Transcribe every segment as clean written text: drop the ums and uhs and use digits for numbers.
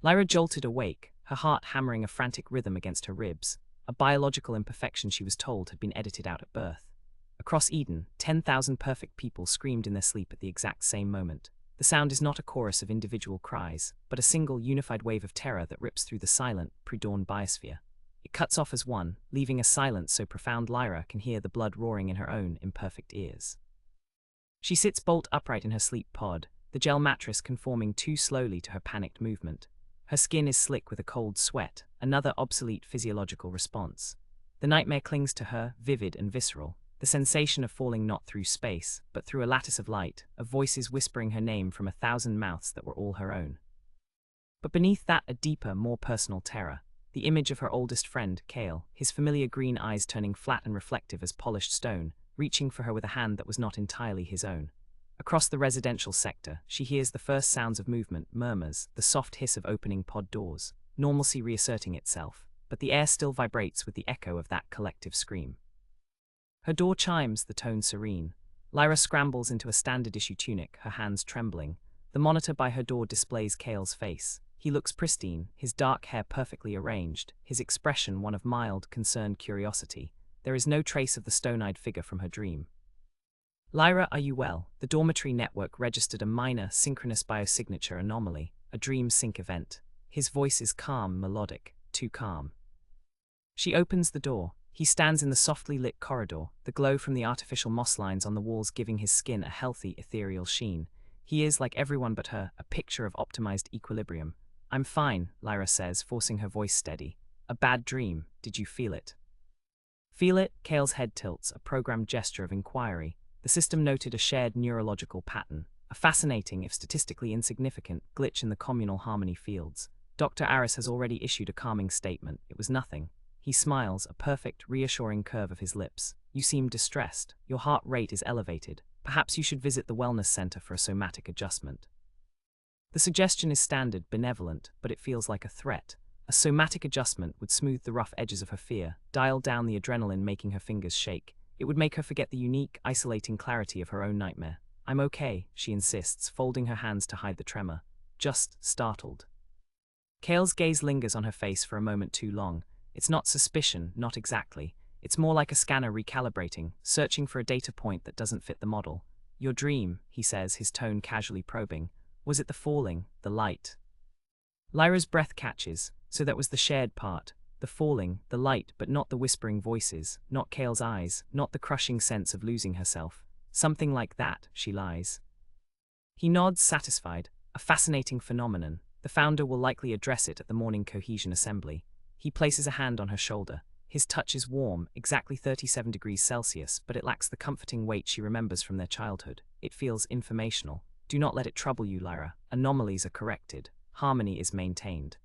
Lyra jolted awake, her heart hammering a frantic rhythm against her ribs, a biological imperfection she was told had been edited out at birth. Across Eden, 10,000 perfect people screamed in their sleep at the exact same moment. The sound is not a chorus of individual cries, but a single unified wave of terror that rips through the silent, pre-dawn biosphere. It cuts off as one, leaving a silence so profound Lyra can hear the blood roaring in her own imperfect ears. She sits bolt upright in her sleep pod, the gel mattress conforming too slowly to her panicked movement. Her skin is slick with a cold sweat, another obsolete physiological response. The nightmare clings to her, vivid and visceral, the sensation of falling not through space, but through a lattice of light, of voices whispering her name from 1,000 mouths that were all her own. But beneath that a deeper, more personal terror, the image of her oldest friend, Kale, his familiar green eyes turning flat and reflective as polished stone, reaching for her with a hand that was not entirely his own. Across the residential sector, she hears the first sounds of movement, murmurs, the soft hiss of opening pod doors, normalcy reasserting itself, but the air still vibrates with the echo of that collective scream. Her door chimes, the tone serene. Lyra scrambles into a standard-issue tunic, her hands trembling. The monitor by her door displays Kale's face. He looks pristine, his dark hair perfectly arranged, his expression one of mild, concerned curiosity. There is no trace of the stone-eyed figure from her dream. Lyra, are you well? The dormitory network registered a minor, synchronous biosignature anomaly, a dream sync event. His voice is calm, melodic, too calm. She opens the door. He stands in the softly lit corridor, the glow from the artificial moss lines on the walls giving his skin a healthy, ethereal sheen. He is, like everyone but her, a picture of optimized equilibrium. I'm fine, Lyra says, forcing her voice steady. A bad dream, did you feel it? Feel it? Kale's head tilts, a programmed gesture of inquiry. The system noted a shared neurological pattern, a fascinating, if statistically insignificant, glitch in the communal harmony fields. Dr. Aris has already issued a calming statement. It was nothing. He smiles, a perfect, reassuring curve of his lips. You seem distressed. Your heart rate is elevated. Perhaps you should visit the wellness center for a somatic adjustment. The suggestion is standard, benevolent, but it feels like a threat. A somatic adjustment would smooth the rough edges of her fear, dial down the adrenaline making her fingers shake. It would make her forget the unique, isolating clarity of her own nightmare. I'm okay, she insists, folding her hands to hide the tremor. Just startled. Kale's gaze lingers on her face for a moment too long. It's not suspicion, not exactly. It's more like a scanner recalibrating, searching for a data point that doesn't fit the model. Your dream, he says, his tone casually probing. Was it the falling, the light? Lyra's breath catches, so that was the shared part. The falling, the light, but not the whispering voices, not Kale's eyes, not the crushing sense of losing herself. Something like that, she lies. He nods, satisfied. A fascinating phenomenon. The founder will likely address it at the morning cohesion assembly. He places a hand on her shoulder. His touch is warm, exactly 37 degrees Celsius, but it lacks the comforting weight she remembers from their childhood. It feels informational. Do not let it trouble you, Lyra. Anomalies are corrected. Harmony is maintained.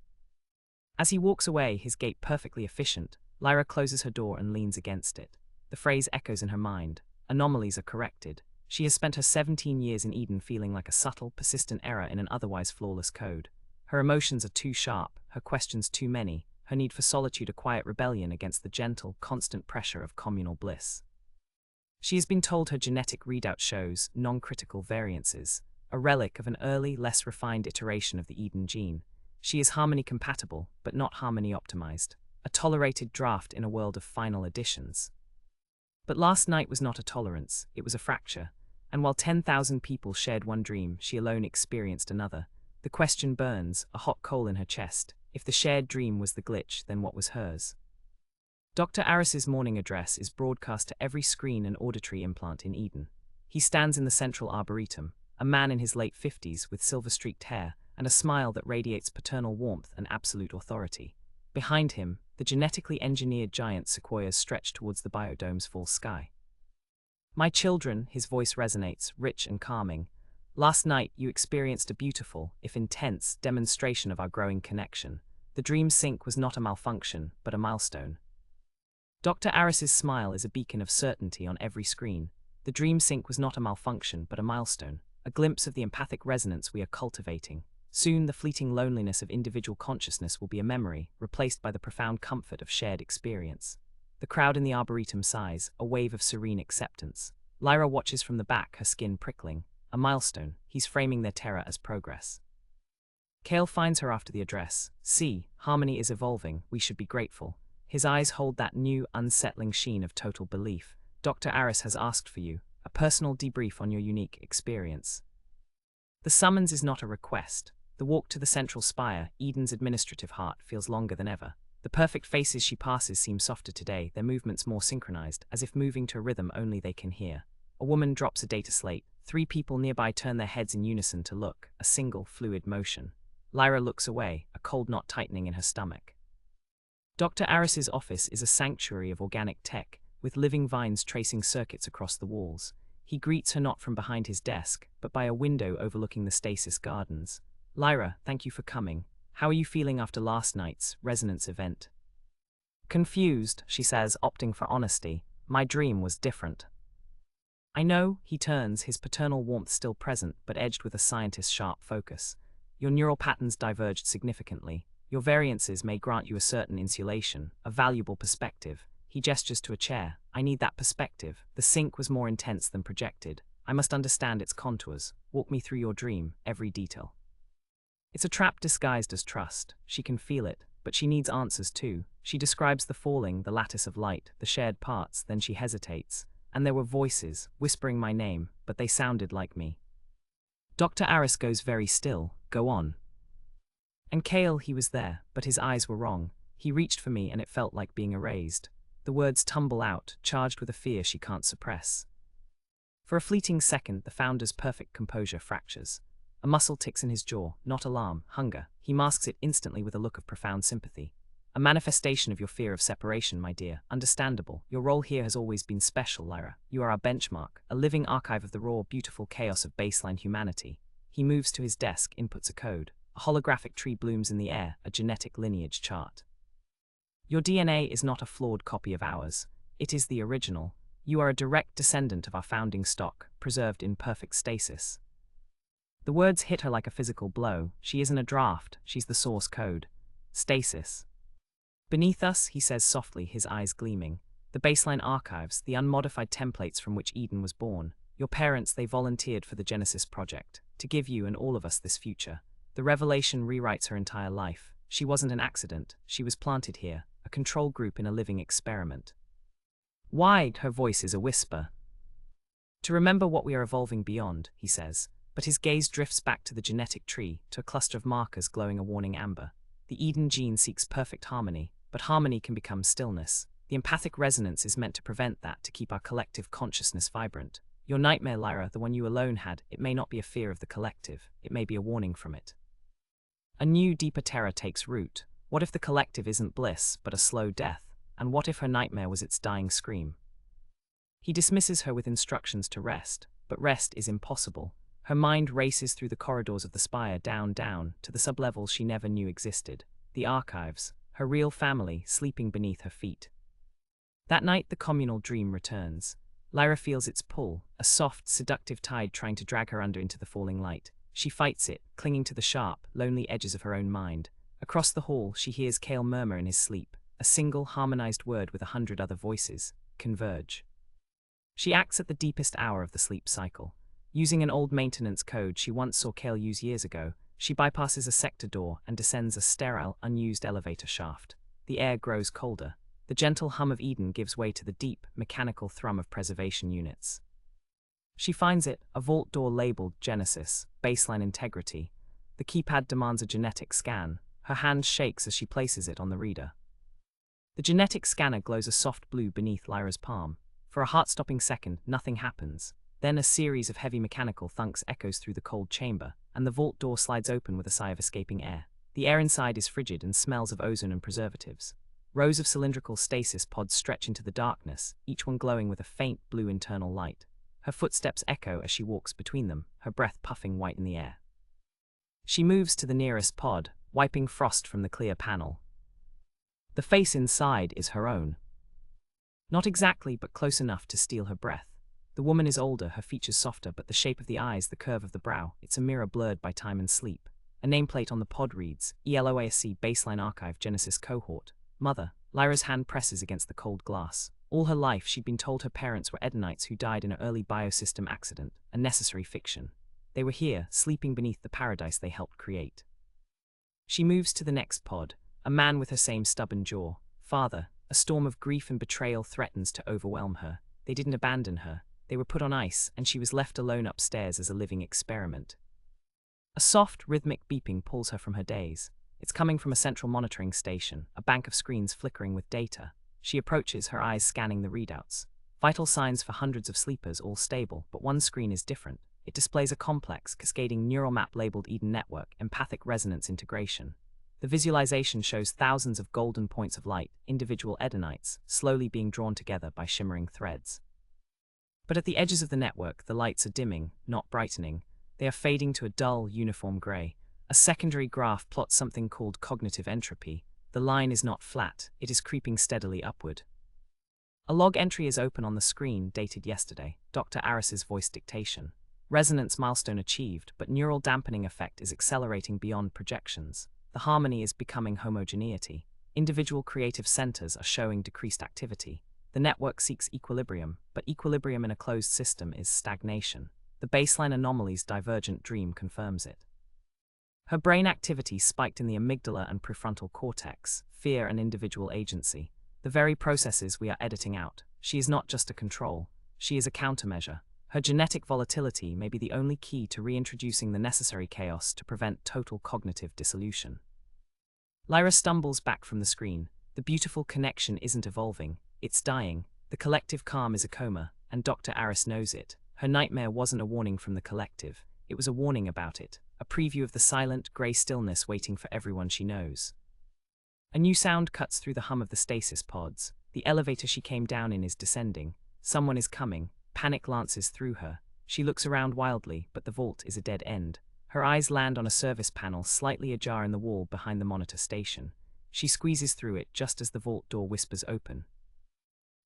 As he walks away, his gait perfectly efficient, Lyra closes her door and leans against it. The phrase echoes in her mind. Anomalies are corrected. She has spent her 17 years in Eden feeling like a subtle, persistent error in an otherwise flawless code. Her emotions are too sharp, her questions too many, her need for solitude a quiet rebellion against the gentle, constant pressure of communal bliss. She has been told her genetic readout shows non-critical variances, a relic of an early, less refined iteration of the Eden gene. She is harmony compatible, but not harmony optimized, a tolerated draft in a world of final additions. But last night was not a tolerance, it was a fracture, and while 10,000 people shared one dream, she alone experienced another. The question burns, a hot coal in her chest. If the shared dream was the glitch, then what was hers? Dr. Aris's morning address is broadcast to every screen and auditory implant in Eden. He stands in the central arboretum, a man in his late 50s with silver-streaked hair, and a smile that radiates paternal warmth and absolute authority. Behind him, the genetically engineered giant sequoias stretch towards the biodome's full sky. My children, his voice resonates, rich and calming. Last night you experienced a beautiful, if intense, demonstration of our growing connection. The dream sync was not a malfunction, but a milestone. Dr. Aris's smile is a beacon of certainty on every screen. The dream sync was not a malfunction, but a milestone, a glimpse of the empathic resonance we are cultivating. Soon the fleeting loneliness of individual consciousness will be a memory, replaced by the profound comfort of shared experience. The crowd in the arboretum sighs, a wave of serene acceptance. Lyra watches from the back, her skin prickling. A milestone, he's framing their terror as progress. Kale finds her after the address. See, harmony is evolving, we should be grateful. His eyes hold that new, unsettling sheen of total belief. Dr. Aris has asked for you, a personal debrief on your unique experience. The summons is not a request. The walk to the central spire, Eden's administrative heart, feels longer than ever. The perfect faces she passes seem softer today, their movements more synchronized, as if moving to a rhythm only they can hear. A woman drops a data slate. 3 people nearby turn their heads in unison to look, a single, fluid motion. Lyra looks away, a cold knot tightening in her stomach. Dr. Aris's office is a sanctuary of organic tech, with living vines tracing circuits across the walls. He greets her not from behind his desk, but by a window overlooking the Stasis Gardens. Lyra, thank you for coming. How are you feeling after last night's resonance event? Confused, she says, opting for honesty. My dream was different. I know, he turns, his paternal warmth still present, but edged with a scientist's sharp focus. Your neural patterns diverged significantly. Your variances may grant you a certain insulation, a valuable perspective. He gestures to a chair. I need that perspective. The sync was more intense than projected. I must understand its contours. Walk me through your dream, every detail. It's a trap disguised as trust. She can feel it, but she needs answers too. She describes the falling, the lattice of light, the shared parts, then she hesitates. And there were voices, whispering my name, but they sounded like me. Dr. Aris goes very still. Go on. And Kale, he was there, but his eyes were wrong. He reached for me and it felt like being erased. The words tumble out, charged with a fear she can't suppress. For a fleeting second, the founder's perfect composure fractures. A muscle ticks in his jaw, not alarm, hunger. He masks it instantly with a look of profound sympathy. A manifestation of your fear of separation, my dear. Understandable. Your role here has always been special, Lyra. You are our benchmark, a living archive of the raw, beautiful chaos of baseline humanity. He moves to his desk, inputs a code. A holographic tree blooms in the air, a genetic lineage chart. Your DNA is not a flawed copy of ours. It is the original. You are a direct descendant of our founding stock, preserved in perfect stasis. The words hit her like a physical blow. She isn't a draft, she's the source code. Stasis. Beneath us, he says softly, his eyes gleaming. The baseline archives, the unmodified templates from which Eden was born. Your parents, they volunteered for the Genesis project, to give you and all of us this future. The revelation rewrites her entire life. She wasn't an accident, she was planted here, a control group in a living experiment. Why? Her voice is a whisper. To remember what we are evolving beyond, he says, but his gaze drifts back to the genetic tree, to a cluster of markers glowing a warning amber. The Eden gene seeks perfect harmony, but harmony can become stillness. The empathic resonance is meant to prevent that, to keep our collective consciousness vibrant. Your nightmare, Lyra, the one you alone had, it may not be a fear of the collective, it may be a warning from it. A new, deeper terror takes root. What if the collective isn't bliss, but a slow death? And what if her nightmare was its dying scream? He dismisses her with instructions to rest, but rest is impossible. Her mind races through the corridors of the spire, down, to the sublevels she never knew existed. The archives, her real family, sleeping beneath her feet. That night, the communal dream returns. Lyra feels its pull, a soft, seductive tide trying to drag her under into the falling light. She fights it, clinging to the sharp, lonely edges of her own mind. Across the hall, she hears Kale murmur in his sleep, a single, harmonized word with 100 other voices, converge. She acts at the deepest hour of the sleep cycle. Using an old maintenance code she once saw Kale use years ago, she bypasses a sector door and descends a sterile, unused elevator shaft. The air grows colder. The gentle hum of Eden gives way to the deep, mechanical thrum of preservation units. She finds it, a vault door labeled Genesis, baseline integrity. The keypad demands a genetic scan. Her hand shakes as she places it on the reader. The genetic scanner glows a soft blue beneath Lyra's palm. For a heart-stopping second, nothing happens. Then a series of heavy mechanical thunks echoes through the cold chamber, and the vault door slides open with a sigh of escaping air. The air inside is frigid and smells of ozone and preservatives. Rows of cylindrical stasis pods stretch into the darkness, each one glowing with a faint blue internal light. Her footsteps echo as she walks between them, her breath puffing white in the air. She moves to the nearest pod, wiping frost from the clear panel. The face inside is her own. Not exactly, but close enough to steal her breath. The woman is older, her features softer, but the shape of the eyes, the curve of the brow, it's a mirror blurred by time and sleep. A nameplate on the pod reads, ELOASC Baseline Archive Genesis Cohort. Mother. Lyra's hand presses against the cold glass. All her life she'd been told her parents were Edenites who died in an early biosystem accident, a necessary fiction. They were here, sleeping beneath the paradise they helped create. She moves to the next pod, a man with her same stubborn jaw. Father, a storm of grief and betrayal threatens to overwhelm her. They didn't abandon her. They were put on ice, and she was left alone upstairs as a living experiment. A soft, rhythmic beeping pulls her from her daze. It's coming from a central monitoring station, a bank of screens flickering with data. She approaches, her eyes scanning the readouts. Vital signs for hundreds of sleepers, all stable, but one screen is different. It displays a complex, cascading neural map labeled Eden Network, empathic resonance integration. The visualization shows thousands of golden points of light, individual Edenites, slowly being drawn together by shimmering threads. But at the edges of the network, the lights are dimming, not brightening. They are fading to a dull, uniform gray. A secondary graph plots something called cognitive entropy. The line is not flat, it is creeping steadily upward. A log entry is open on the screen, dated yesterday, Dr. Aris's voice dictation. Resonance milestone achieved, but neural dampening effect is accelerating beyond projections. The harmony is becoming homogeneity. Individual creative centers are showing decreased activity. The network seeks equilibrium, but equilibrium in a closed system is stagnation. The baseline anomaly's divergent dream confirms it. Her brain activity spiked in the amygdala and prefrontal cortex, fear and individual agency. The very processes we are editing out. She is not just a control, she is a countermeasure. Her genetic volatility may be the only key to reintroducing the necessary chaos to prevent total cognitive dissolution. Lyra stumbles back from the screen. The beautiful connection isn't evolving, it's dying. The collective calm is a coma, and Dr. Aris knows it. Her nightmare wasn't a warning from the collective, it was a warning about it, a preview of the silent, grey stillness waiting for everyone she knows. A new sound cuts through the hum of the stasis pods. The elevator she came down in is descending. Someone is coming. Panic lances through her. She looks around wildly, but the vault is a dead end. Her eyes land on a service panel slightly ajar in the wall behind the monitor station. She squeezes through it just as the vault door whispers open.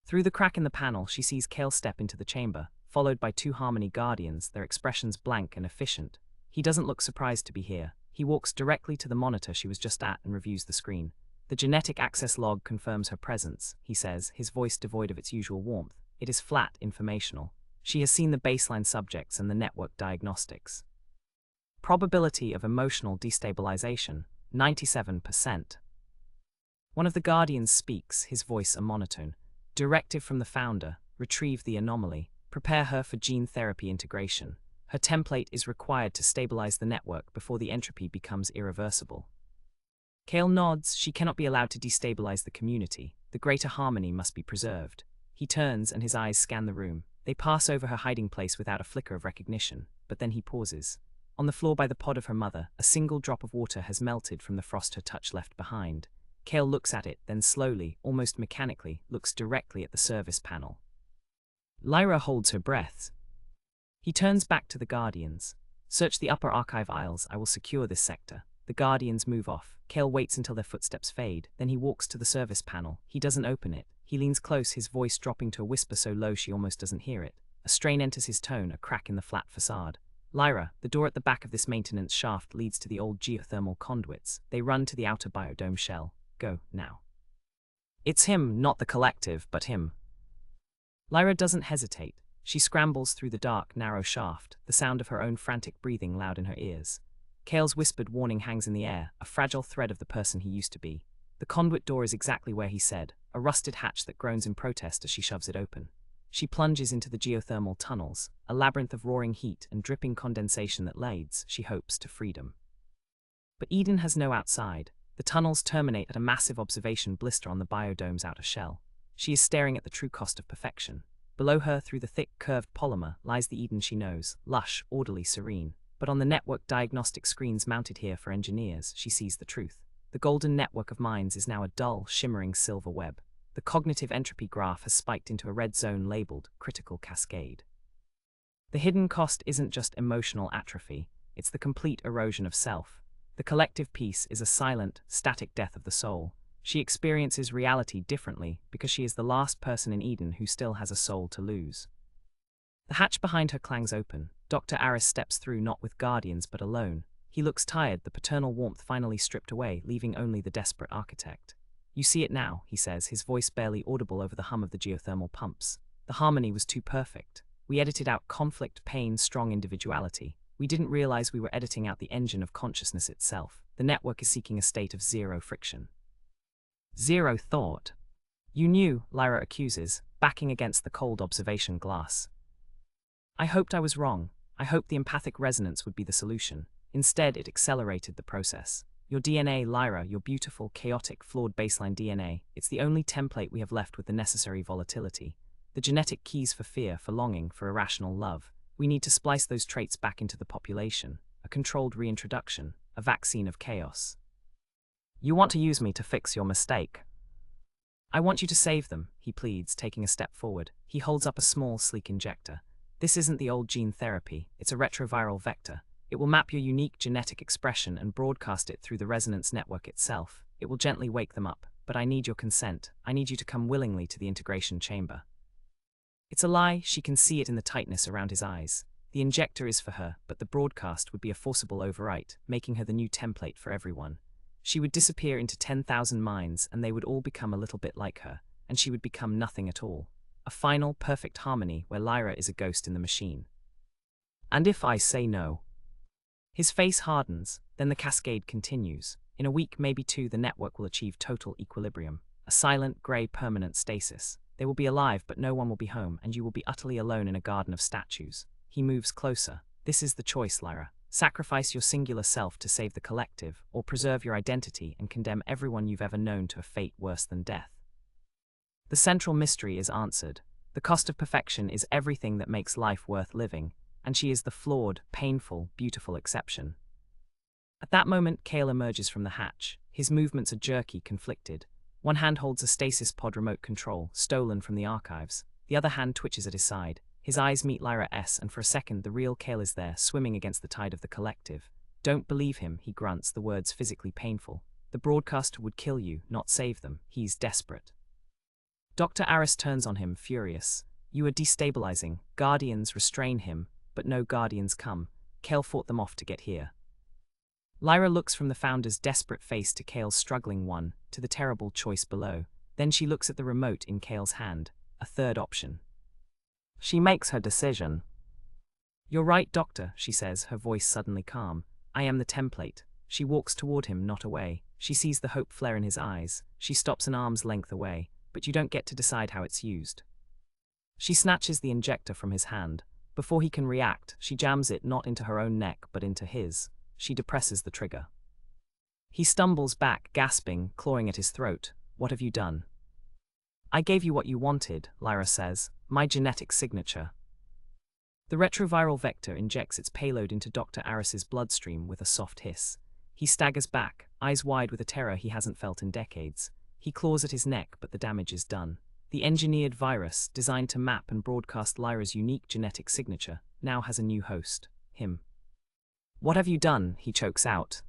Through the crack in the panel, she sees Kale step into the chamber, followed by two Harmony Guardians, their expressions blank and efficient. He doesn't look surprised to be here. He walks directly to the monitor she was just at and reviews the screen. The genetic access log confirms her presence, he says, his voice devoid of its usual warmth. It is flat, informational. She has seen the baseline subjects and the network diagnostics. Probability of emotional destabilization, 97%. One of the Guardians speaks, his voice a monotone. Directive from the founder, retrieve the anomaly, prepare her for gene therapy integration. Her template is required to stabilize the network before the entropy becomes irreversible. Kale nods. She cannot be allowed to destabilize the community. The greater harmony must be preserved. He turns and his eyes scan the room. They pass over her hiding place without a flicker of recognition, but then he pauses. On the floor by the pod of her mother, a single drop of water has melted from the frost her touch left behind. Kale looks at it, then slowly, almost mechanically, looks directly at the service panel. Lyra holds her breath. He turns back to the Guardians. Search the upper archive aisles, I will secure this sector. The Guardians move off. Kale waits until their footsteps fade, then he walks to the service panel. He doesn't open it. He leans close, his voice dropping to a whisper so low she almost doesn't hear it. A strain enters his tone, a crack in the flat facade. Lyra, the door at the back of this maintenance shaft leads to the old geothermal conduits. They run to the outer biodome shell. Go, now. It's him, not the collective, but him. Lyra doesn't hesitate. She scrambles through the dark, narrow shaft, the sound of her own frantic breathing loud in her ears. Kale's whispered warning hangs in the air, a fragile thread of the person he used to be. The conduit door is exactly where he said, a rusted hatch that groans in protest as she shoves it open. She plunges into the geothermal tunnels, a labyrinth of roaring heat and dripping condensation that leads, she hopes, to freedom. But Eden has no outside. The tunnels terminate at a massive observation blister on the biodome's outer shell. She is staring at the true cost of perfection. Below her, through the thick, curved polymer, lies the Eden she knows, lush, orderly, serene. But on the network diagnostic screens mounted here for engineers, she sees the truth. The golden network of minds is now a dull, shimmering silver web. The cognitive entropy graph has spiked into a red zone labeled critical cascade. The hidden cost isn't just emotional atrophy, it's the complete erosion of self. The collective peace is a silent, static death of the soul. She experiences reality differently because she is the last person in Eden who still has a soul to lose. The hatch behind her clangs open. Dr. Aris steps through, not with guardians but alone. He looks tired, the paternal warmth finally stripped away, leaving only the desperate architect. You see it now, he says, his voice barely audible over the hum of the geothermal pumps. The harmony was too perfect. We edited out conflict, pain, strong individuality. We didn't realize we were editing out the engine of consciousness itself. The network is seeking a state of zero friction. Zero thought. You knew, Lyra accuses, backing against the cold observation glass. I hoped I was wrong. I hoped the empathic resonance would be the solution. Instead, it accelerated the process. Your DNA, Lyra, your beautiful, chaotic, flawed baseline DNA, it's the only template we have left with the necessary volatility. The genetic keys for fear, for longing, for irrational love. We need to splice those traits back into the population. A controlled reintroduction, a vaccine of chaos. You want to use me to fix your mistake. I want you to save them, he pleads, taking a step forward. He holds up a small, sleek injector. This isn't the old gene therapy, it's a retroviral vector. It will map your unique genetic expression and broadcast it through the resonance network itself. It will gently wake them up, but I need your consent. I need you to come willingly to the integration chamber. It's a lie, she can see it in the tightness around his eyes. The injector is for her, but the broadcast would be a forcible overwrite, making her the new template for everyone. She would disappear into 10,000 minds, and they would all become a little bit like her, and she would become nothing at all. A final, perfect harmony where Lyra is a ghost in the machine. And if I say no? His face hardens, then the cascade continues. In a week, maybe two, the network will achieve total equilibrium. A silent, grey, permanent stasis. They will be alive, but no one will be home, and you will be utterly alone in a garden of statues. He moves closer. This is the choice, Lyra. Sacrifice your singular self to save the collective, or preserve your identity and condemn everyone you've ever known to a fate worse than death. The central mystery is answered. The cost of perfection is everything that makes life worth living, and she is the flawed, painful, beautiful exception. At that moment, Kale emerges from the hatch. His movements are jerky, conflicted. One hand holds a stasis pod remote control, stolen from the archives. The other hand twitches at his side. His eyes meet Lyra S, and for a second the real Kale is there, swimming against the tide of the collective. Don't believe him, he grunts, the words physically painful. The broadcaster would kill you, not save them. He's desperate. Dr. Aris turns on him, furious. You are destabilizing. Guardians restrain him, but no guardians come. Kale fought them off to get here. Lyra looks from the founder's desperate face to Kale's struggling one, to the terrible choice below. Then she looks at the remote in Kale's hand, a third option. She makes her decision. You're right, Doctor, she says, her voice suddenly calm. I am the template. She walks toward him, not away. She sees the hope flare in his eyes. She stops an arm's length away, but you don't get to decide how it's used. She snatches the injector from his hand. Before he can react, she jams it not into her own neck, but into his. She depresses the trigger. He stumbles back, gasping, clawing at his throat. What have you done? I gave you what you wanted, Lyra says. My genetic signature. The retroviral vector injects its payload into Dr. Aris's bloodstream with a soft hiss. He staggers back, eyes wide with a terror he hasn't felt in decades. He claws at his neck, but the damage is done. The engineered virus, designed to map and broadcast Lyra's unique genetic signature, now has a new host, him. What have you done? He chokes out.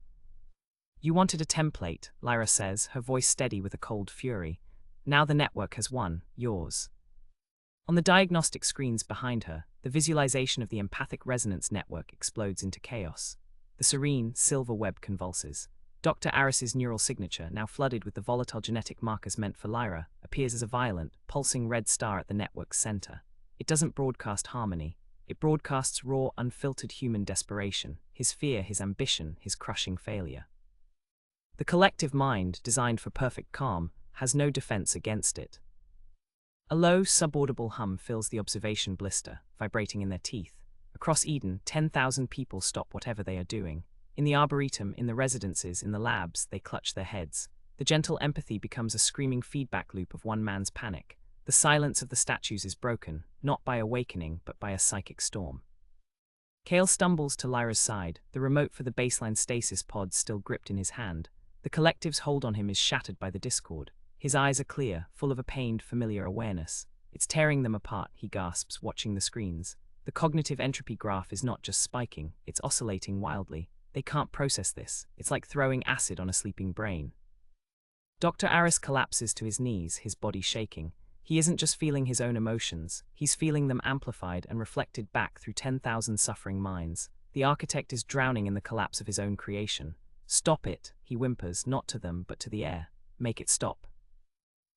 You wanted a template, Lyra says, her voice steady with a cold fury. Now the network has won, yours. On the diagnostic screens behind her, the visualization of the empathic resonance network explodes into chaos. The serene, silver web convulses. Dr. Aris's neural signature, now flooded with the volatile genetic markers meant for Lyra, appears as a violent, pulsing red star at the network's center. It doesn't broadcast harmony. It broadcasts raw, unfiltered human desperation, his fear, his ambition, his crushing failure. The collective mind, designed for perfect calm, has no defense against it. A low, subaudible hum fills the observation blister, vibrating in their teeth. Across Eden, 10,000 people stop whatever they are doing. In the arboretum, in the residences, in the labs, they clutch their heads. The gentle empathy becomes a screaming feedback loop of one man's panic. The silence of the statues is broken, not by awakening, but by a psychic storm. Kale stumbles to Lyra's side, the remote for the baseline stasis pod still gripped in his hand. The collective's hold on him is shattered by the discord. His eyes are clear, full of a pained, familiar awareness. It's tearing them apart, he gasps, watching the screens. The cognitive entropy graph is not just spiking, it's oscillating wildly. They can't process this. It's like throwing acid on a sleeping brain. Dr. Aris collapses to his knees, his body shaking. He isn't just feeling his own emotions, he's feeling them amplified and reflected back through 10,000 suffering minds. The architect is drowning in the collapse of his own creation. Stop it, he whimpers, not to them, but to the air. Make it stop.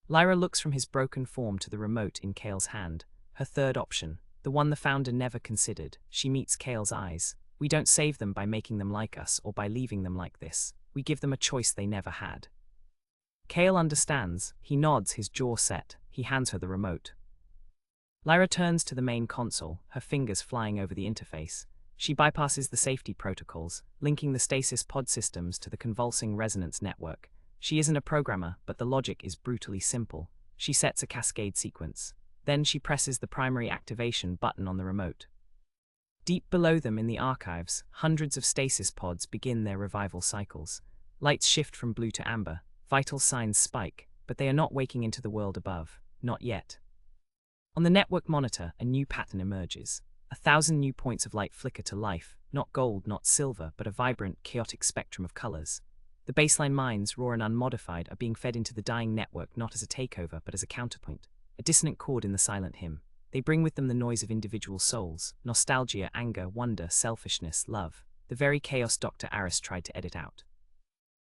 Lyra looks from his broken form to the remote in Kale's hand, her third option, the one the founder never considered. She meets Kale's eyes. We don't save them by making them like us or by leaving them like this. We give them a choice they never had. Kale understands. He nods, his jaw set. He hands her the remote. Lyra turns to the main console, her fingers flying over the interface. She bypasses the safety protocols, linking the stasis pod systems to the convulsing resonance network. She isn't a programmer, but the logic is brutally simple. She sets a cascade sequence. Then she presses the primary activation button on the remote. Deep below them in the archives, hundreds of stasis pods begin their revival cycles. Lights shift from blue to amber, vital signs spike, but they are not waking into the world above. Not yet. On the network monitor, a new pattern emerges. 1,000 new points of light flicker to life, not gold, not silver, but a vibrant, chaotic spectrum of colors. The baseline minds, raw and unmodified, are being fed into the dying network not as a takeover, but as a counterpoint, a dissonant chord in the silent hymn. They bring with them the noise of individual souls, nostalgia, anger, wonder, selfishness, love, the very chaos Dr. Aris tried to edit out.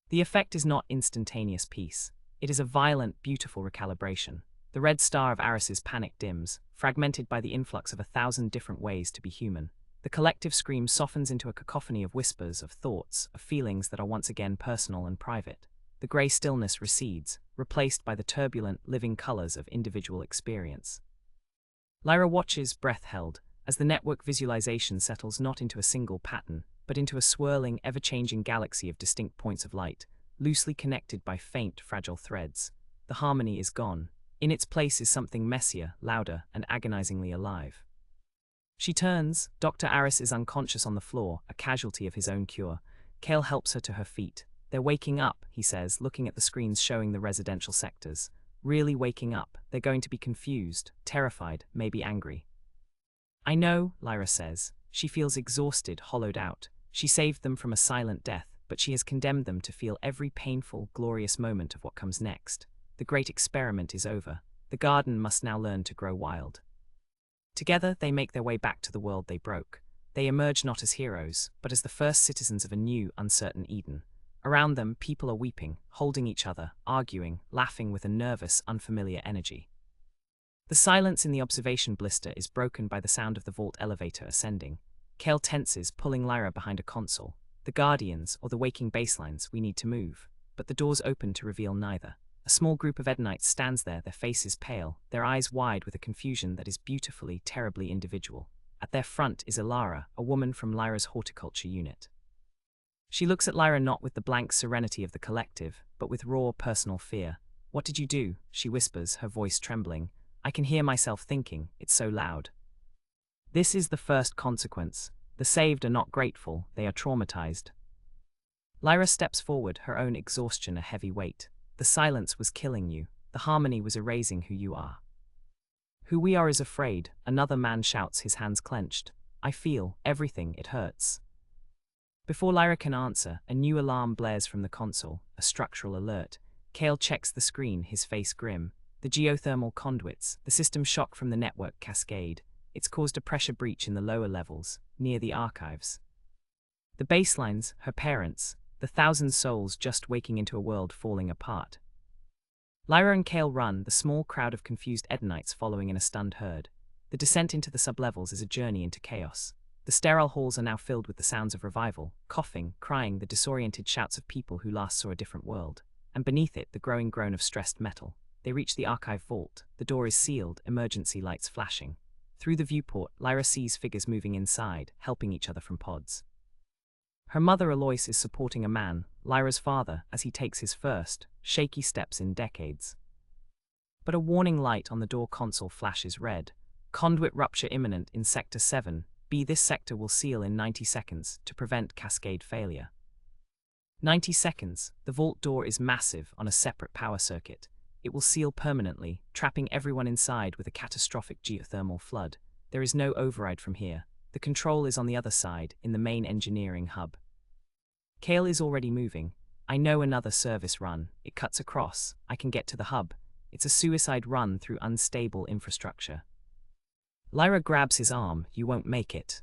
The effect is not instantaneous peace. It is a violent, beautiful recalibration. The red star of Aris's panic dims, fragmented by the influx of 1,000 different ways to be human. The collective scream softens into a cacophony of whispers, of thoughts, of feelings that are once again personal and private. The grey stillness recedes, replaced by the turbulent, living colors of individual experience. Lyra watches, breath held, as the network visualization settles not into a single pattern, but into a swirling, ever-changing galaxy of distinct points of light, loosely connected by faint, fragile threads. The harmony is gone. In its place is something messier, louder, and agonizingly alive. She turns. Dr. Aris is unconscious on the floor, a casualty of his own cure. Kale helps her to her feet. They're waking up, he says, looking at the screens showing the residential sectors. Really waking up. They're going to be confused, terrified, maybe angry. I know, Lyra says. She feels exhausted, hollowed out. She saved them from a silent death, but she has condemned them to feel every painful, glorious moment of what comes next. The great experiment is over. The garden must now learn to grow wild. Together, they make their way back to the world they broke. They emerge not as heroes, but as the first citizens of a new, uncertain Eden. Around them, people are weeping, holding each other, arguing, laughing with a nervous, unfamiliar energy. The silence in the observation blister is broken by the sound of the vault elevator ascending. Kale tenses, pulling Lyra behind a console. The guardians, or the waking baselines, we need to move. But the doors open to reveal neither. A small group of Edenites stands there, their faces pale, their eyes wide with a confusion that is beautifully, terribly individual. At their front is Lyra, a woman from Lyra's horticulture unit. She looks at Lyra not with the blank serenity of the collective, but with raw, personal fear. "What did you do?" she whispers, her voice trembling. "I can hear myself thinking, it's so loud." This is the first consequence. The saved are not grateful, they are traumatized. Lyra steps forward, her own exhaustion a heavy weight. The silence was killing you. The harmony was erasing who you are. "Who we are is afraid," another man shouts, his hands clenched. "I feel everything, it hurts." Before Lyra can answer, a new alarm blares from the console, a structural alert. Kale checks the screen, his face grim. The geothermal conduits, the system shock from the network cascade. It's caused a pressure breach in the lower levels, near the archives. The baselines, her parents, the 1,000 souls just waking into a world falling apart. Lyra and Kale run, the small crowd of confused Edenites following in a stunned herd. The descent into the sublevels is a journey into chaos. The sterile halls are now filled with the sounds of revival, coughing, crying, the disoriented shouts of people who last saw a different world. And beneath it, the growing groan of stressed metal. They reach the archive vault. The door is sealed, emergency lights flashing. Through the viewport, Lyra sees figures moving inside, helping each other from pods. Her mother Alois is supporting a man, Lyra's father, as he takes his first, shaky steps in decades. But a warning light on the door console flashes red. Conduit rupture imminent in Sector 7B. This sector will seal in 90 seconds to prevent cascade failure. 90 seconds. The vault door is massive on a separate power circuit. It will seal permanently, trapping everyone inside with a catastrophic geothermal flood. There is no override from here. The control is on the other side, in the main engineering hub. Kale is already moving. "I know another service run. It cuts across. I can get to the hub. It's a suicide run through unstable infrastructure." Lyra grabs his arm. "You won't make it."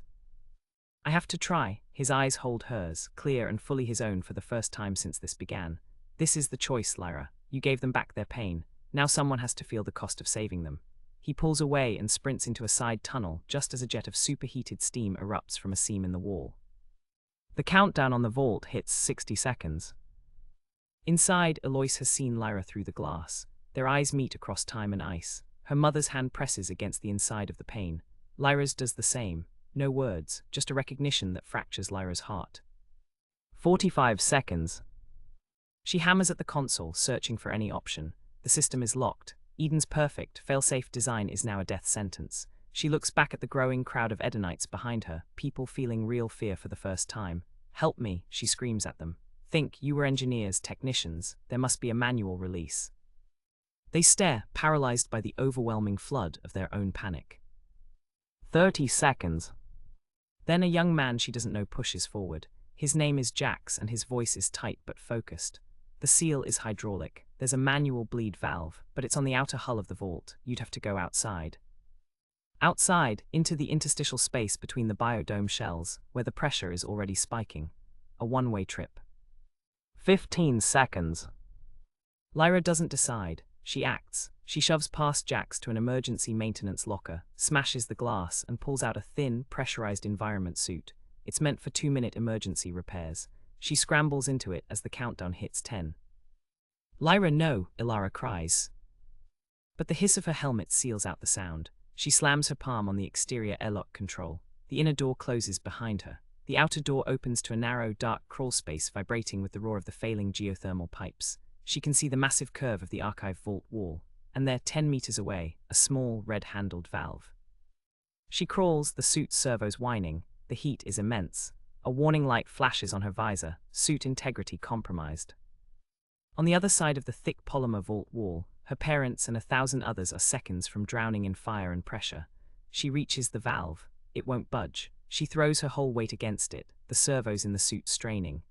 "I have to try." His eyes hold hers, clear and fully his own for the first time since this began. "This is the choice, Lyra. You gave them back their pain. Now someone has to feel the cost of saving them." He pulls away and sprints into a side tunnel just as a jet of superheated steam erupts from a seam in the wall. The countdown on the vault hits 60 seconds. Inside, Alois has seen Lyra through the glass. Their eyes meet across time and ice. Her mother's hand presses against the inside of the pane. Lyra's does the same. No words, just a recognition that fractures Lyra's heart. 45 seconds. She hammers at the console, searching for any option. The system is locked. Eden's perfect, fail-safe design is now a death sentence. She looks back at the growing crowd of Edenites behind her, people feeling real fear for the first time. "Help me," she screams at them. "Think, you were engineers, technicians. There must be a manual release." They stare, paralyzed by the overwhelming flood of their own panic. 30 seconds. Then a young man she doesn't know pushes forward. His name is Jax, and his voice is tight but focused. The seal is hydraulic. There's a manual bleed valve, but it's on the outer hull of the vault. You'd have to go outside. Outside, into the interstitial space between the biodome shells, where the pressure is already spiking. A one-way trip. 15 seconds. Lyra doesn't decide. She acts. She shoves past Jax to an emergency maintenance locker, smashes the glass, and pulls out a thin, pressurized environment suit. It's meant for 2-minute emergency repairs. She scrambles into it as the countdown hits 10. "Lyra, no!" Ilara cries. But the hiss of her helmet seals out the sound. She slams her palm on the exterior airlock control. The inner door closes behind her. The outer door opens to a narrow, dark crawl space vibrating with the roar of the failing geothermal pipes. She can see the massive curve of the archive vault wall, and there, 10 meters away, a small, red-handled valve. She crawls, the suit's servos whining. The heat is immense. A warning light flashes on her visor, suit integrity compromised. On the other side of the thick polymer vault wall, her parents and 1,000 others are seconds from drowning in fire and pressure. She reaches the valve. It won't budge. She throws her whole weight against it, the servos in the suit straining.